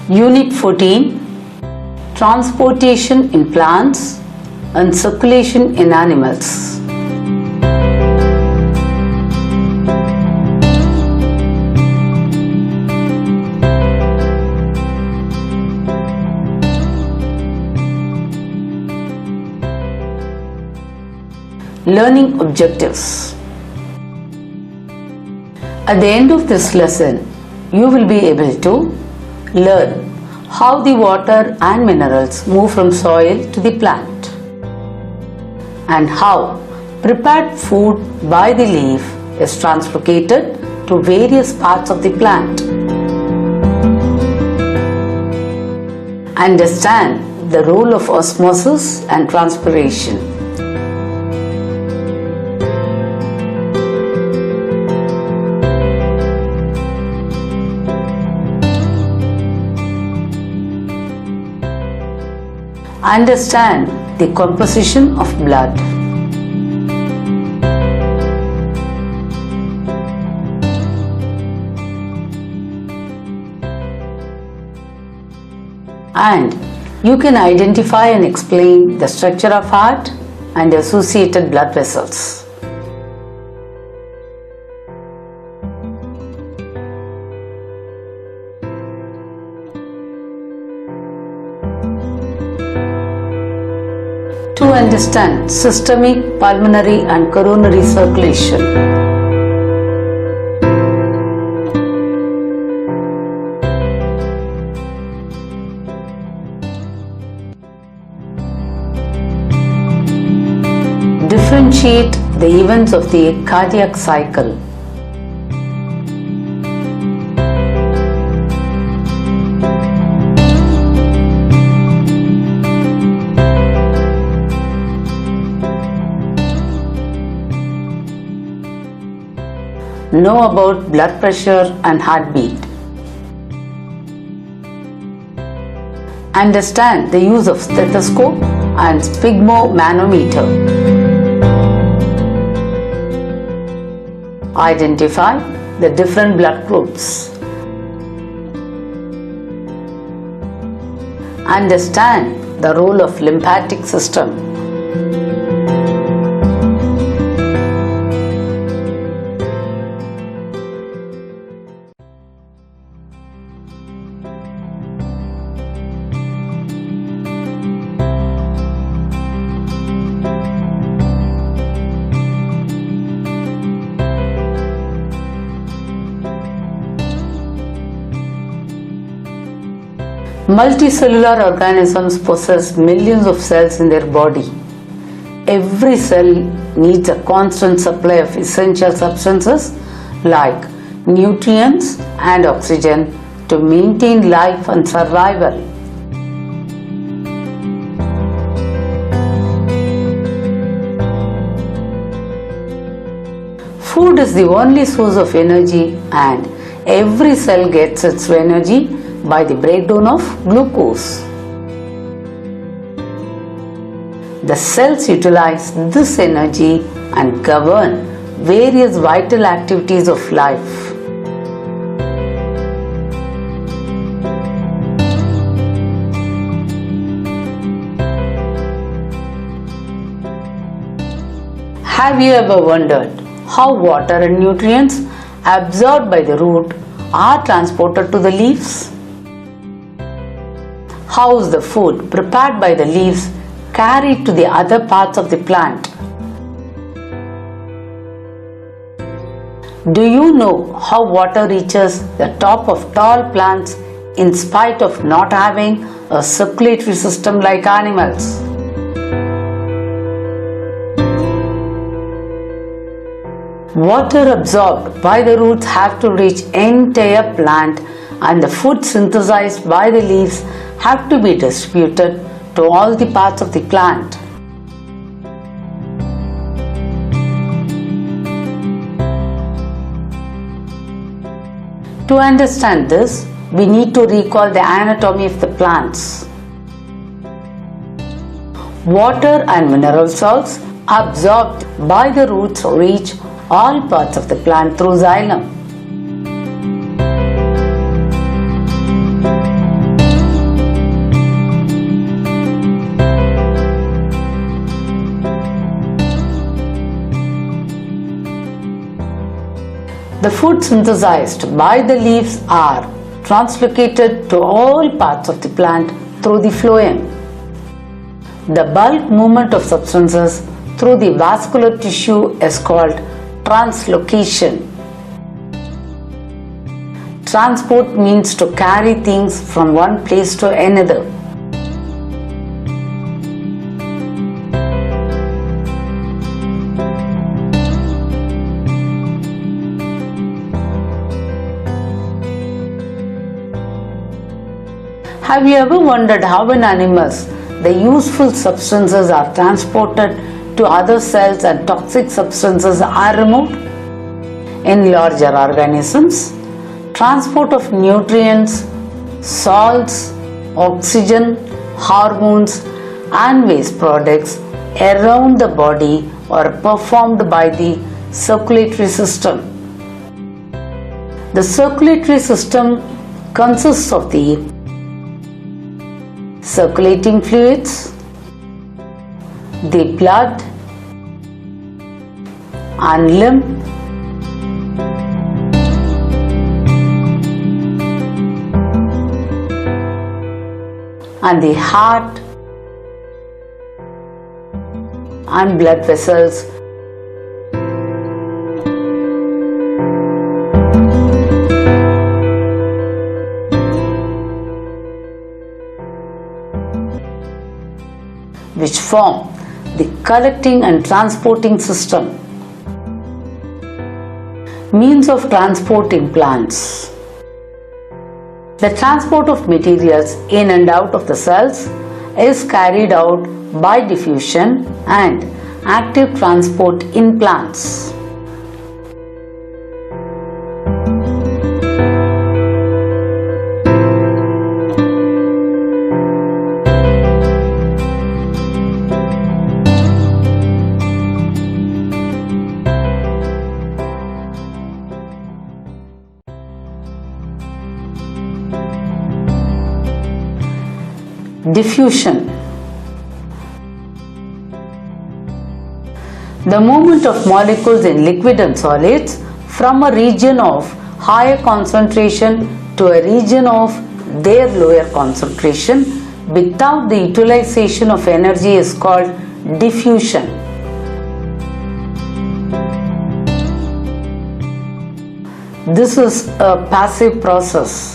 Unit 14, Transportation in plants and circulation in animals. Learning objectives. At the end of this lesson, you will be able to learn how the water and minerals move from soil to the plant, and how prepared food by the leaf is translocated to various parts of the plant. Understand the role of osmosis and transpiration. Understand the composition of blood. And you can identify and explain the structure of heart and associated blood vessels. To understand systemic, pulmonary and coronary circulation. Differentiate the events of the cardiac cycle. Know about blood pressure and heartbeat. Understand the use of stethoscope and sphygmomanometer. Identify the different blood groups. Understand the role of lymphatic system. Multicellular organisms possess millions of cells in their body. Every cell needs a constant supply of essential substances like nutrients and oxygen to maintain life and survival. Food is the only source of energy, and every cell gets its energy by the breakdown of glucose. The cells utilize this energy and govern various vital activities of life. Have you ever wondered how water and nutrients absorbed by the root are transported to the leaves? How is the food prepared by the leaves carried to the other parts of the plant? Do you know how water reaches the top of tall plants in spite of not having a circulatory system like animals? Water absorbed by the roots have to reach entire plant, and the food synthesized by the leaves have to be distributed to all the parts of the plant. To understand this, we need to recall the anatomy of the plants. Water and mineral salts absorbed by the roots reach all parts of the plant through xylem. The food synthesized by the leaves are translocated to all parts of the plant through the phloem. The bulk movement of substances through the vascular tissue is called translocation. Transport means to carry things from one place to another. Have you ever wondered how in animals the useful substances are transported to other cells and toxic substances are removed? In larger organisms, transport of nutrients, salts, oxygen, hormones and waste products around the body are performed by the circulatory system. The circulatory system consists of the circulating fluids, the blood and lymph, and the heart and blood vessels, which form the collecting and transporting system. Means of transport in plants. The transport of materials in and out of the cells is carried out by diffusion and active transport in plants. Diffusion. The movement of molecules in liquid and solids from a region of higher concentration to a region of their lower concentration without the utilization of energy is called diffusion. This is a passive process.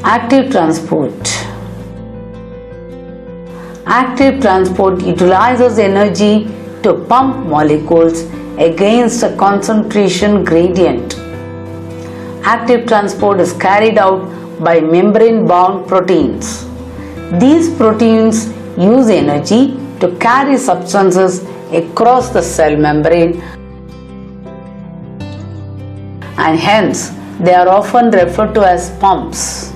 Active transport. Active transport utilizes energy to pump molecules against a concentration gradient. Active transport is carried out by membrane-bound proteins. These proteins use energy to carry substances across the cell membrane, and hence they are often referred to as pumps.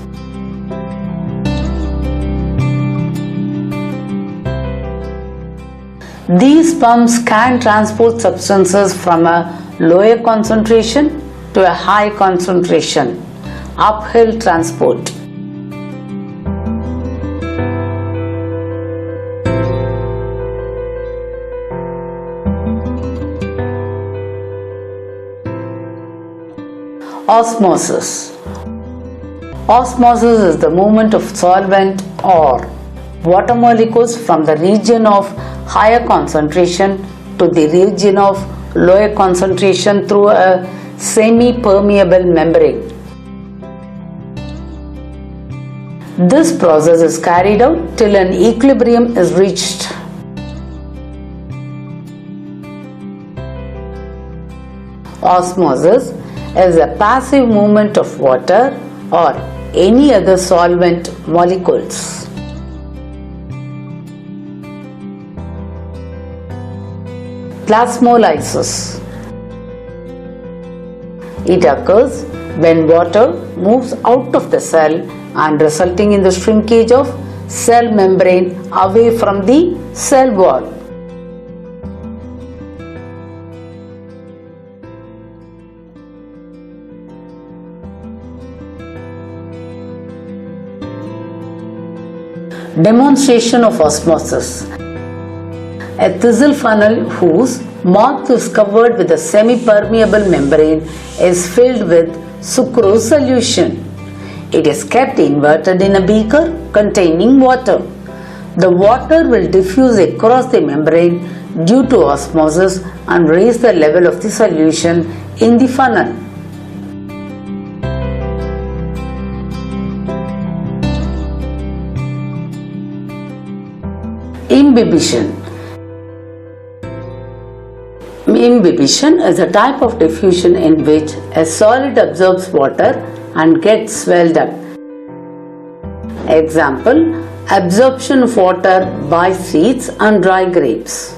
These pumps can transport substances from a lower concentration to a high concentration, uphill transport. Osmosis. Osmosis is the movement of solvent or water molecules from the region of higher concentration to the region of lower concentration through a semi-permeable membrane. This process is carried out till an equilibrium is reached. Osmosis is a passive movement of water or any other solvent molecules. Plasmolysis. It occurs when water moves out of the cell and resulting in the shrinkage of cell membrane away from the cell wall. Demonstration of osmosis. A thistle funnel whose mouth is covered with a semi-permeable membrane is filled with sucrose solution. It is kept inverted in a beaker containing water. The water will diffuse across the membrane due to osmosis and raise the level of the solution in the funnel. Imbibition. Imbibition is a type of diffusion in which a solid absorbs water and gets swelled up. Example: absorption of water by seeds and dry grapes.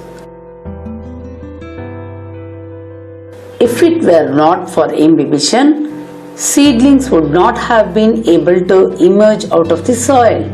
If it were not for imbibition, seedlings would not have been able to emerge out of the soil.